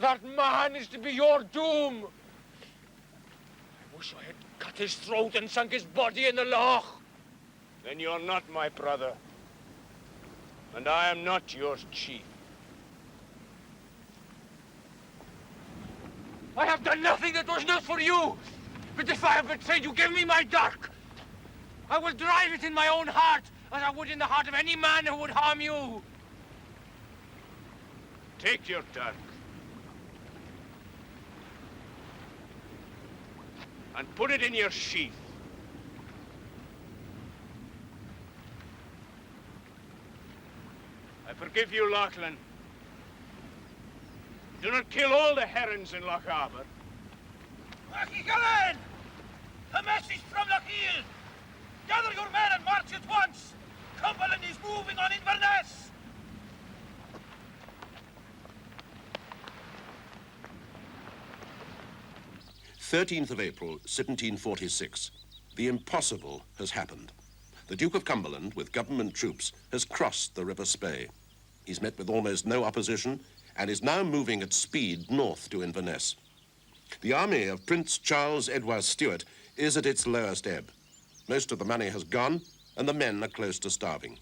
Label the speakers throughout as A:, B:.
A: That man is to be your doom. I wish I had cut his throat and sunk his body in the loch.
B: Then you're not my brother. And I am not your chief.
A: I have done nothing that was not for you. But if I have betrayed you, give me my dirk. I will drive it in my own heart, as I would in the heart of any man who would harm you.
B: Take your dirk. And put it in your sheath. I forgive you, Lachlan. Do not kill all the herons in Loch Arbor.
A: Galen! A message from Lochiel! Gather your men and march at once! Cumberland is moving on Inverness!
C: 13th of April, 1746. The impossible has happened. The Duke of Cumberland, with government troops, has crossed the River Spey. He's met with almost no opposition and is now moving at speed north to Inverness. The army of Prince Charles Edward Stuart is at its lowest ebb. Most of the money has gone, and the men are close to starving.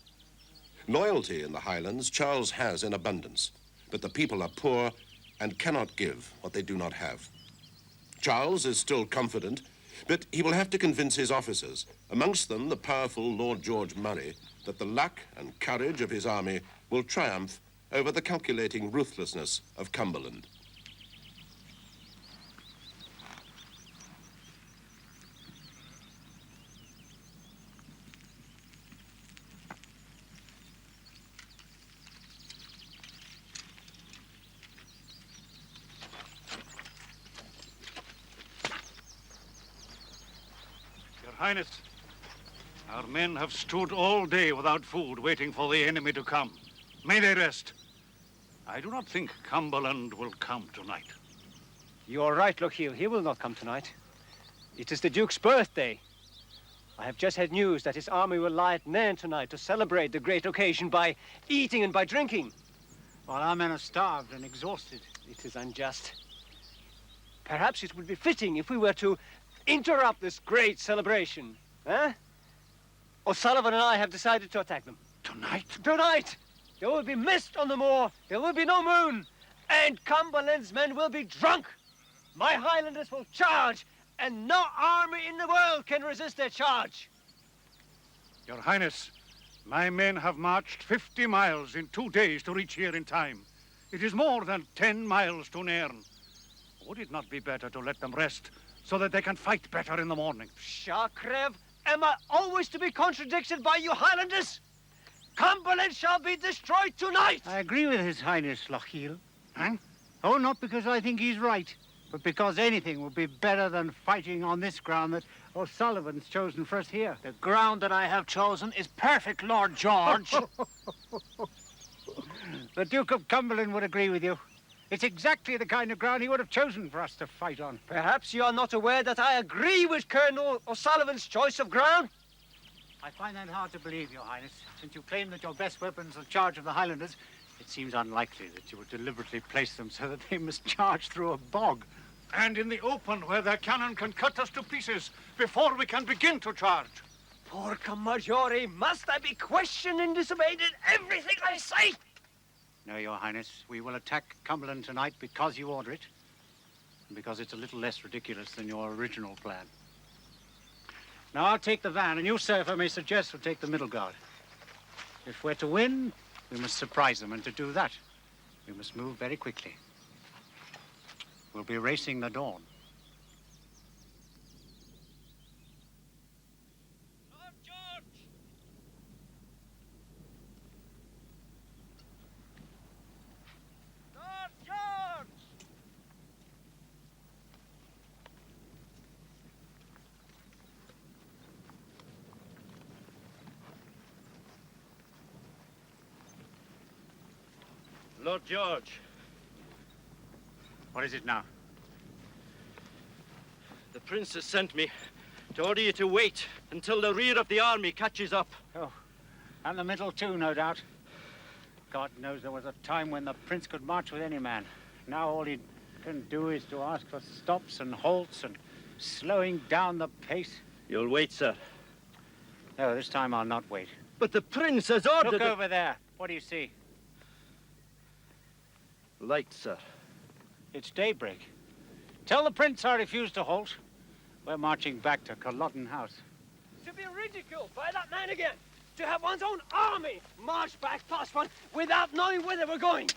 C: Loyalty in the Highlands Charles has in abundance, but the people are poor and cannot give what they do not have. Charles is still confident, but he will have to convince his officers, amongst them the powerful Lord George Murray, that the luck and courage of his army will triumph over the calculating ruthlessness of Cumberland.
D: Your Highness, our men have stood all day without food, waiting for the enemy to come. May they rest. I do not think Cumberland will come tonight.
E: You are right, Lochiel. He will not come tonight. It is the Duke's birthday. I have just had news that his army will lie at Nairn tonight to celebrate the great occasion by eating and by drinking.
F: While our men are starved and exhausted.
E: It is unjust. Perhaps it would be fitting if we were to interrupt this great celebration. Eh? O'Sullivan and I have decided to attack them.
D: Tonight?
E: Tonight! There will be mist on the moor, there will be no moon, and Cumberland's men will be drunk. My Highlanders will charge, and no army in the world can resist their charge.
D: Your Highness, my men have marched 50 miles in 2 days to reach here in time. It is more than 10 miles to Nairn. Would it not be better to let them rest so that they can fight better in the morning?
E: Pshaw, Crev, am I always to be contradicted by you Highlanders? Cumberland shall be destroyed tonight!
F: I agree with His Highness, Lochiel. Huh? Oh, not because I think he's right, but because anything would be better than fighting on this ground that O'Sullivan's chosen for us here.
G: The ground that I have chosen is perfect, Lord George.
F: The Duke of Cumberland would agree with you. It's exactly the kind of ground he would have chosen for us to fight on.
E: Perhaps you are not aware that I agree with Colonel O'Sullivan's choice of ground?
F: I find that hard to believe, Your Highness. Since you claim that your best weapons are the charge of the Highlanders, it seems unlikely that you would deliberately place them so that they must charge through a bog.
D: And in the open, where their cannon can cut us to pieces before we can begin to charge.
E: Porca Maggiore, must I be questioned and disobeyed in everything I say?
F: No, Your Highness. We will attack Cumberland tonight because you order it, and because it's a little less ridiculous than your original plan. Now, I'll take the van, and you, sir, if I may suggest, will take the middle guard. If we're to win, we must surprise them, and to do that, we must move very quickly. We'll be racing the dawn.
A: Lord George! Lord George!
B: Lord George,
F: What is it now?
G: The prince has sent me to order you to wait until the rear of the army catches up.
F: Oh, and the middle too, no doubt. God knows there was a time when the prince could march with any man. Now all he can do is to ask for stops and halts and slowing down the pace.
G: You'll wait, sir.
F: No, this time I'll not wait.
G: But the prince has ordered...
F: Look over there. What do you see?
G: Light, sir.
F: It's daybreak. Tell the prince I refuse to halt. We're marching back to Culloden House.
E: To be ridiculed by that man again. To have one's own army march back past one without knowing where they were going.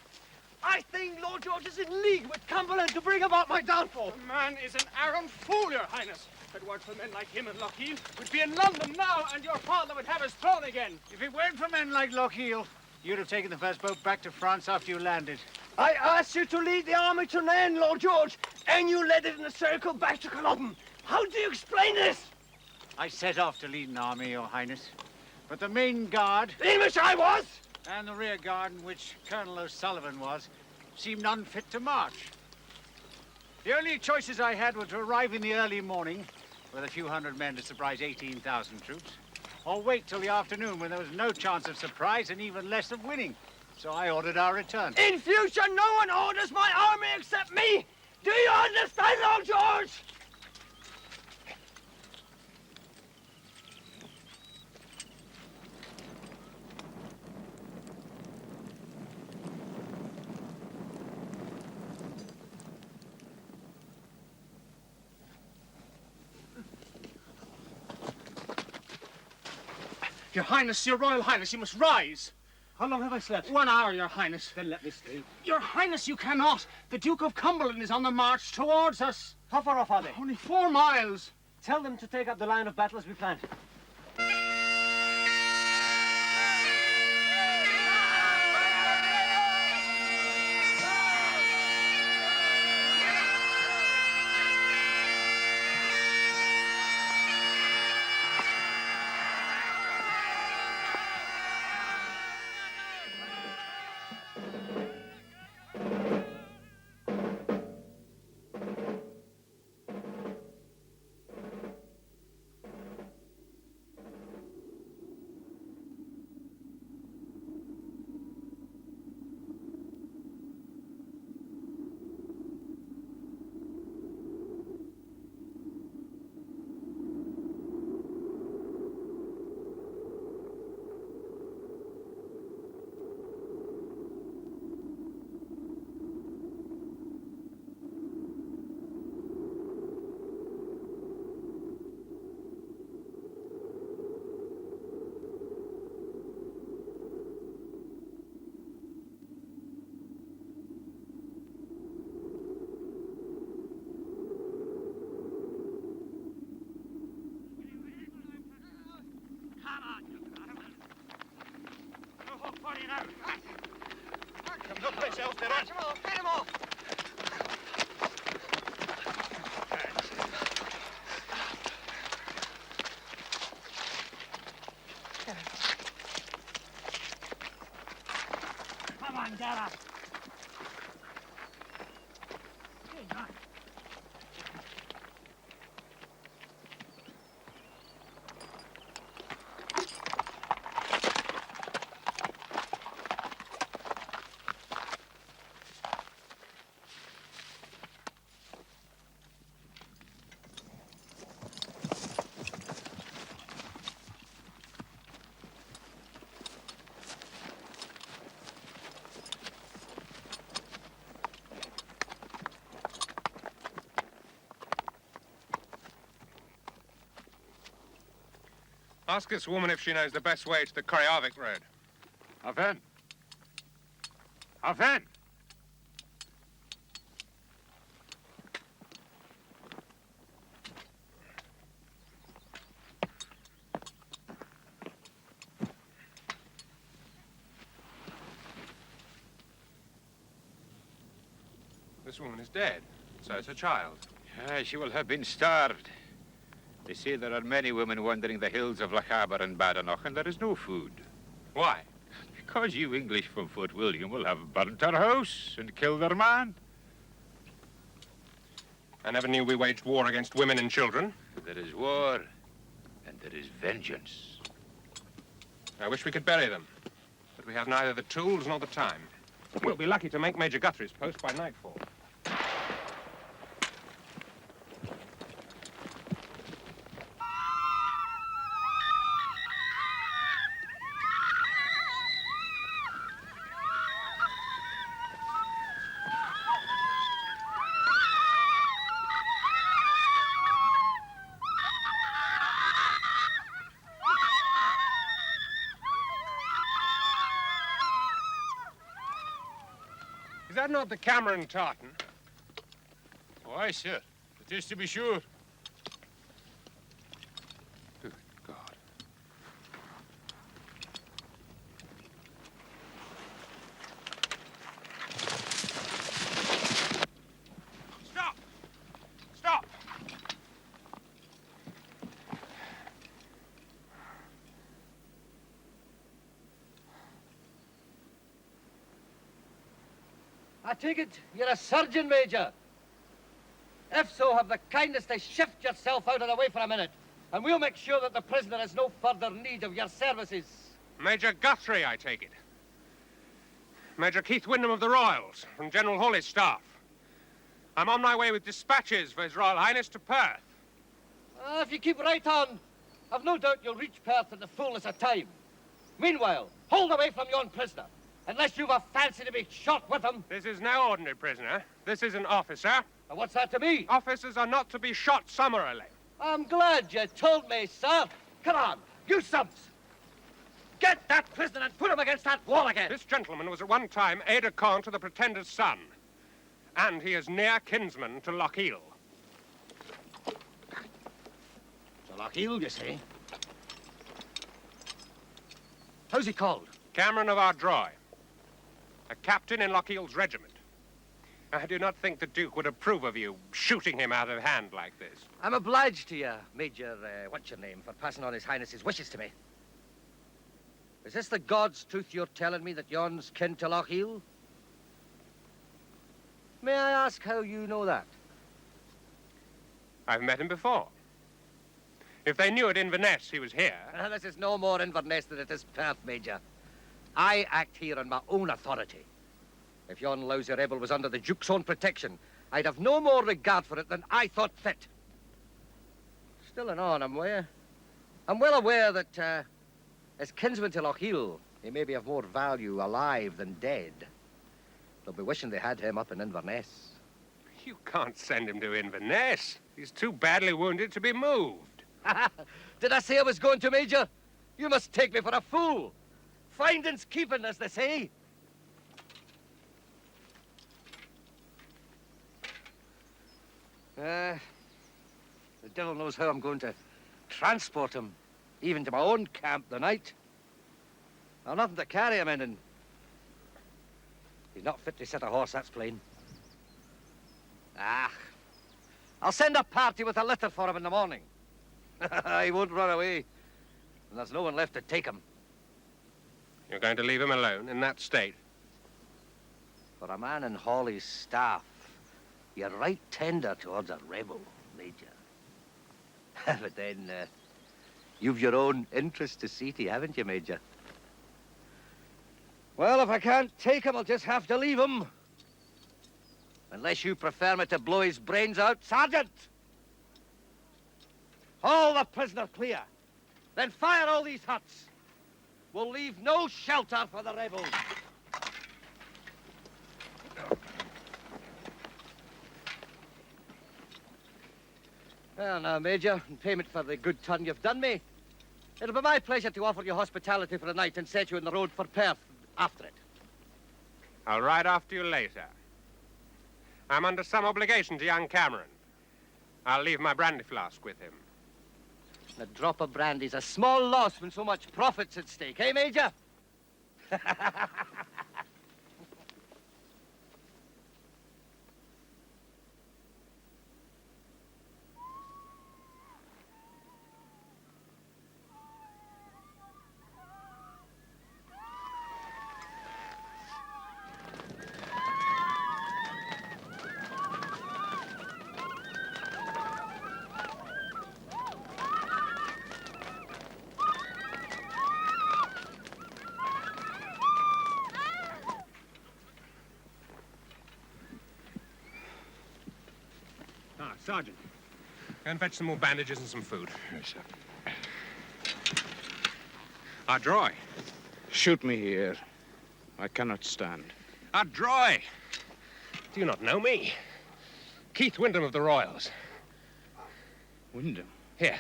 E: I think Lord George is in league with Cumberland to bring about my downfall.
A: The man is an arrant fool, Your Highness. If it weren't for men like him and Lochiel, we'd be in London now, and your father would have his throne again.
F: If it weren't for men like Lochiel, you'd have taken the first boat back to France after you landed.
E: I asked you to lead the army to Nairn, Lord George, and you led it in a circle back to Culloden. How do you explain this?
F: I set off to lead an army, Your Highness. But the main guard...
E: In which I was?
F: And the rear guard in which Colonel O'Sullivan was, seemed unfit to march. The only choices I had were to arrive in the early morning with a few hundred men to surprise 18,000 troops, or wait till the afternoon when there was no chance of surprise and even less of winning. So I ordered our return.
E: In future, no one orders my army except me. Do you understand, Lord George?
A: Your Highness, Your Royal Highness, you must rise.
E: How long have I slept?
A: 1 hour, Your Highness.
E: Then let me sleep.
A: Your Highness, you cannot. The Duke of Cumberland is on the march towards us.
E: How far off are they?
A: Only 4 miles.
E: Tell them to take up the line of battle as we planned.
A: Come on, get up.
H: Ask this woman if she knows the best way to the Koryavik road.
F: Afen. Afen.
H: This woman is dead. So is her child.
I: She will have been starved. They say there are many women wandering the hills of Lochaber and Badenoch, and there is no food.
H: Why?
I: Because you English from Fort William will have burnt our house and killed our man.
H: I never knew we waged war against women and children.
I: There is war, and there is vengeance.
H: I wish we could bury them, but we have neither the tools nor the time. We'll be lucky to make Major Guthrie's post by nightfall. Is that not the Cameron tartan?
B: Oh, aye, sir. It is to be sure.
H: Good God.
B: Stop! Stop!
J: I take it you're a surgeon, Major. If so, have the kindness to shift yourself out of the way for a minute, and we'll make sure that the prisoner has no further need of your services.
H: Major Guthrie, I take it. Major Keith Windham of the Royals, from General Hawley's staff. I'm on my way with dispatches for His Royal Highness to Perth.
J: If you keep right on, I've no doubt you'll reach Perth in the fullness of time. Meanwhile, hold away from yon prisoner, unless you've a fancy to be shot with him.
H: This is no ordinary prisoner. This is an officer.
J: And what's that to me?
H: Officers are not to be shot summarily.
J: I'm glad you told me, sir. Come on, you subs. Get that prisoner and put him against that wall again.
H: This gentleman was at one time aide-de-camp to the Pretender's son. And he is near kinsman to Lochiel.
J: To Lochiel, you say? How's he called?
H: Cameron of Ardroy. A captain in Lochiel's regiment. I do not think the Duke would approve of you shooting him out of hand like this.
J: I'm obliged to you, Major, what's your name, for passing on His Highness's wishes to me. Is this the God's truth you're telling me, that yon's kin to Lochiel? May I ask how you know that?
H: I've met him before. If they knew at Inverness he was here...
J: This is no more Inverness than it is Perth, Major. I act here on my own authority. If yon lousy rebel was under the Duke's own protection, I'd have no more regard for it than I thought fit. Still and on, I'm well aware that, as kinsman to Lochiel, he may be of more value alive than dead. They'll be wishing they had him up in Inverness.
H: You can't send him to Inverness. He's too badly wounded to be moved.
J: Did I say I was going to, Major? You must take me for a fool. Finding's keeping, as they say. The devil knows how I'm going to transport him, even to my own camp the night. I've nothing to carry him in, and he's not fit to set a horse, that's plain. I'll send a party with a litter for him in the morning. He won't run away, and there's no one left to take him.
H: You're going to leave him alone in that state?
J: For a man in Hawley's staff, you're right tender towards a rebel, Major. But then, you've your own interest to see to, haven't you, Major? Well, if I can't take him, I'll just have to leave him. Unless you prefer me to blow his brains out, Sergeant! Haul the prisoner clear. Then fire all these huts. We'll leave no shelter for the rebels. Well, now, Major, in payment for the good turn you've done me, it'll be my pleasure to offer you hospitality for the night and set you on the road for Perth after it.
H: I'll ride after you later. I'm under some obligation to young Cameron. I'll leave my brandy flask with him.
J: A drop of brandy's a small loss when so much profit's at stake, eh, Major?
H: Sergeant. Go and fetch some more bandages and some food.
I: Yes, sir.
H: Dry.
I: Shoot me here. I cannot stand.
H: Dry. Do you not know me? Keith Windham of the Royals.
I: Windham?
H: Here.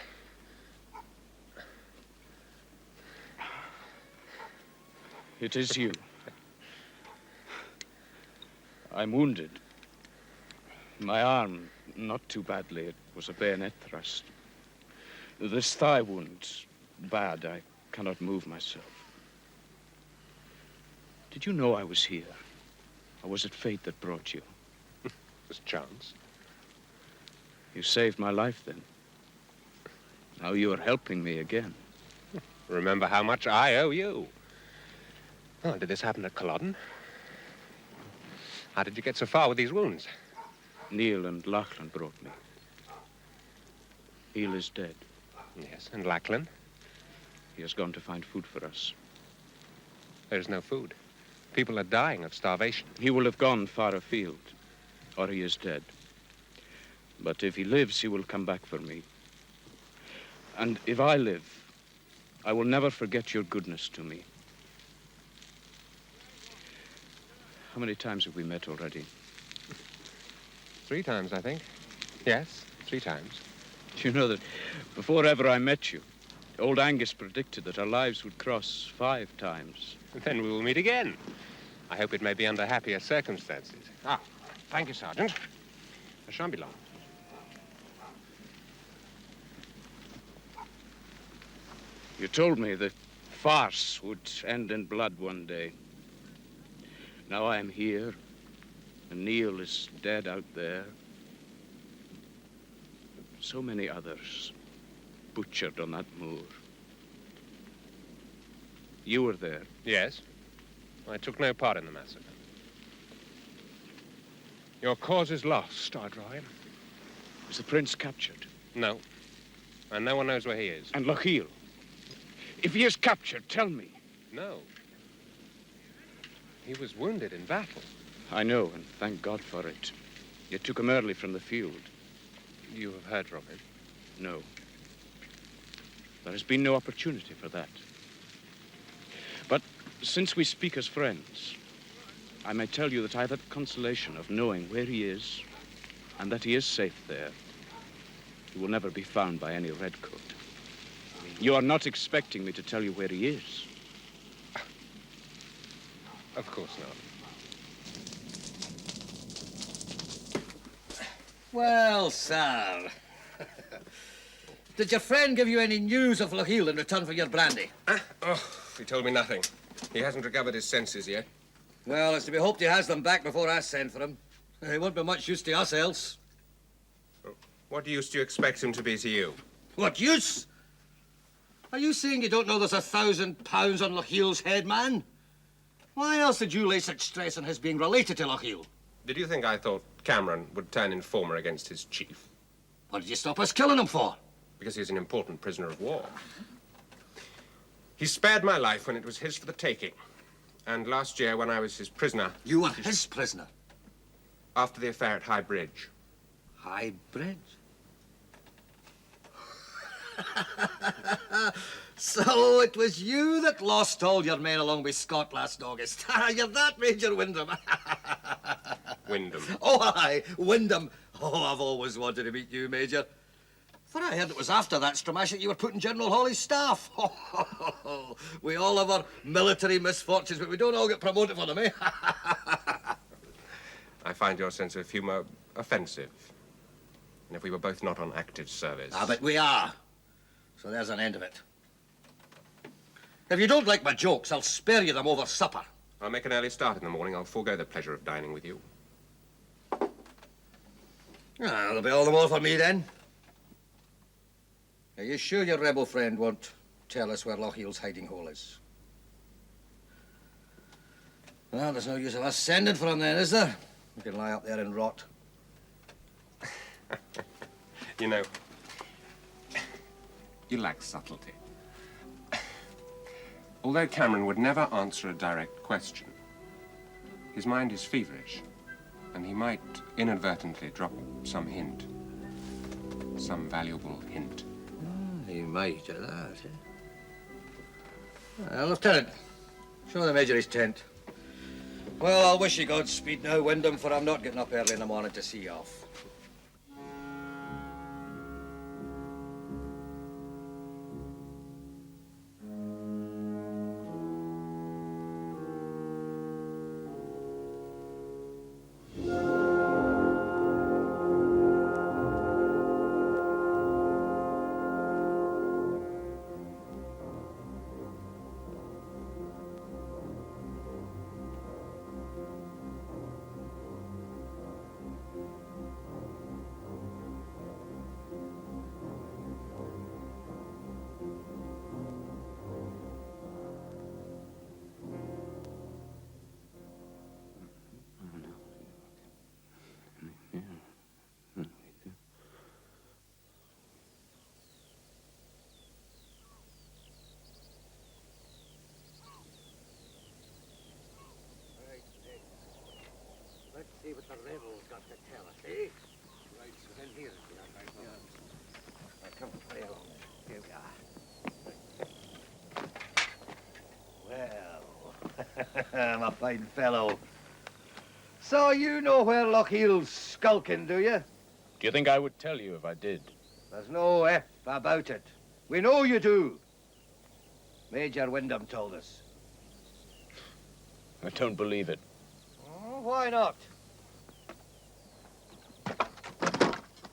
I: It is you. I'm wounded. My arm, not too badly. It was a bayonet thrust. This thigh wound, bad. I cannot move myself. Did you know I was here? Or was it fate that brought you?
H: It was chance.
I: You saved my life then. Now you are helping me again.
H: Remember how much I owe you. Oh, did this happen at Culloden? How did you get so far with these wounds?
I: Neil and Lachlan brought me. Neil is dead.
H: Yes, and Lachlan?
I: He has gone to find food for us.
H: There's no food. People are dying of starvation.
I: He will have gone far afield, or he is dead. But if he lives, he will come back for me. And if I live, I will never forget your goodness to me. How many times have we met already?
H: 3 times, I think. Yes, 3 times.
I: You know that before ever I met you, old Angus predicted that our lives would cross 5 times.
H: Then we will meet again. I hope it may be under happier circumstances. Thank you, Sergeant. I shan't be long.
I: You told me the farce would end in blood one day. Now I am here, and Neil is dead out there. So many others butchered on that moor. You were there.
H: Yes. I took no part in the massacre. Your cause is lost, Ardry.
I: Is the prince captured?
H: No. And no one knows where he is.
I: And Lochiel? If he is captured, tell me.
H: No. He was wounded in battle.
I: I know, and thank God for it. You took him early from the field.
H: You have heard from him?
I: No. There has been no opportunity for that. But since we speak as friends, I may tell you that I have had consolation of knowing where he is and that he is safe there. He will never be found by any redcoat. You are not expecting me to tell you where he is.
H: Of course not.
J: Well, sir. Did your friend give you any news of Lochiel in return for your brandy?
H: He told me nothing. He hasn't recovered his senses yet.
J: Well, it's to be hoped he has them back before I send for him. He won't be much use to us else.
H: What use do you expect him to be to you?
J: What use? Are you saying you don't know there's £1,000 on Lochiel's head, man? Why else did you lay such stress on his being related to Lochiel?
H: Did you think I thought Cameron would turn informer against his chief?
J: What did you stop us killing him for?
H: Because he's an important prisoner of war. He spared my life when it was his for the taking. And last year, when I was his prisoner...
J: You were his prisoner?
H: After the affair at High Bridge.
J: High Bridge? So it was you that lost all your men along with Scot last August. You're that Major Windham.
H: Windham.
J: Oh, aye, Windham. Oh, I've always wanted to meet you, Major. For I heard it was after that stramash that you were put in General Hawley's staff. We all have our military misfortunes, but we don't all get promoted for them, eh?
H: I find your sense of humour offensive. And if we were both not on active service...
J: But we are. So there's an end of it. If you don't like my jokes, I'll spare you them over supper.
H: I'll make an early start in the morning. I'll forego the pleasure of dining with you.
J: That'll be all the more for me, then. Are you sure your rebel friend won't tell us where Lochiel's hiding hole is? Well, there's no use of us sending for him then, is there? We can lie up there and rot.
H: You know, you lack subtlety. Although Cameron would never answer a direct question, his mind is feverish, and he might inadvertently drop some hint.
K: some valuable hint.
J: He might do that, Lieutenant, show the Major his tent. Well, I'll wish you Godspeed now, Windham, for I'm not getting up early in the morning to see you off. Let's see what the rebels got to tell us, eh? Right, so then here. Now, come, hurry along. Here we are. Well, I'm a fine fellow. So you know where Lochiel's skulking, do you?
I: Do you think I would tell you if I did?
J: There's no F about it. We know you do. Major Windham told us.
I: I don't believe it.
J: Oh, why not?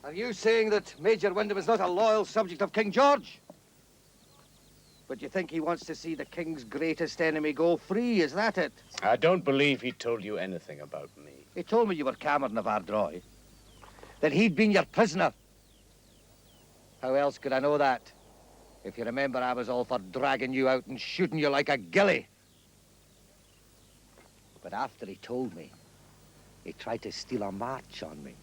J: Are you saying that Major Windham is not a loyal subject of King George? But you think he wants to see the King's greatest enemy go free, is that it?
I: I don't believe he told you anything about me.
J: He told me you were Cameron of Ardroy. That he'd been your prisoner. How else could I know that? If you remember, I was all for dragging you out and shooting you like a gilly. But after he told me, he tried to steal a march on me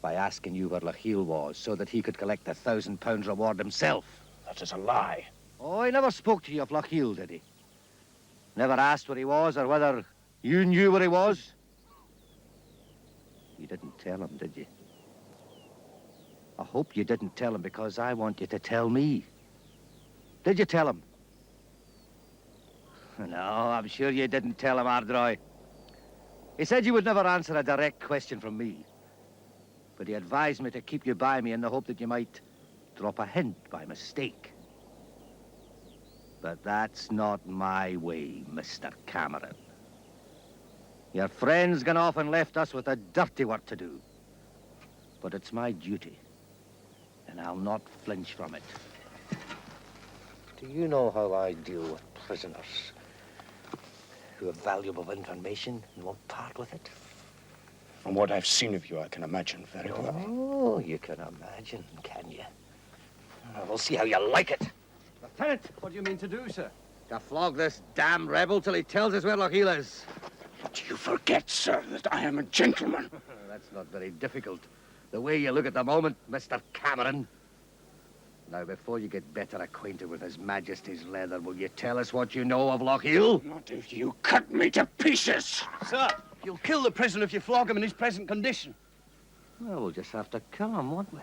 J: by asking you where Lochiel was so that he could collect the £1,000 reward himself.
I: That is a lie.
J: Oh, he never spoke to you of Lochiel, did he? Never asked where he was or whether you knew where he was? You didn't tell him, did you? I hope you didn't tell him because I want you to tell me. Did you tell him? No, I'm sure you didn't tell him, Ardroy. He said you would never answer a direct question from me. But he advised me to keep you by me in the hope that you might drop a hint by mistake. But that's not my way, Mr. Cameron. Your friend's gone off and left us with a dirty work to do. But it's my duty, and I'll not flinch from it. Do you know how I deal with prisoners who have valuable information and won't part with it?
I: From what I've seen of you, I can imagine very well.
J: Oh, you can imagine, can you? We'll see how you like it.
E: Lieutenant, what do you mean to do, sir?
J: To flog this damn rebel till he tells us where Lochiel is.
I: Do you forget, sir, that I am a gentleman?
J: That's not very difficult. The way you look at the moment, Mr. Cameron. Now, before you get better acquainted with His Majesty's leather, will you tell us what you know of Lochiel?
I: Not if you cut me to pieces.
E: Sir, you'll kill the prisoner if you flog him in his present condition.
J: Well, we'll just have to kill him, won't we?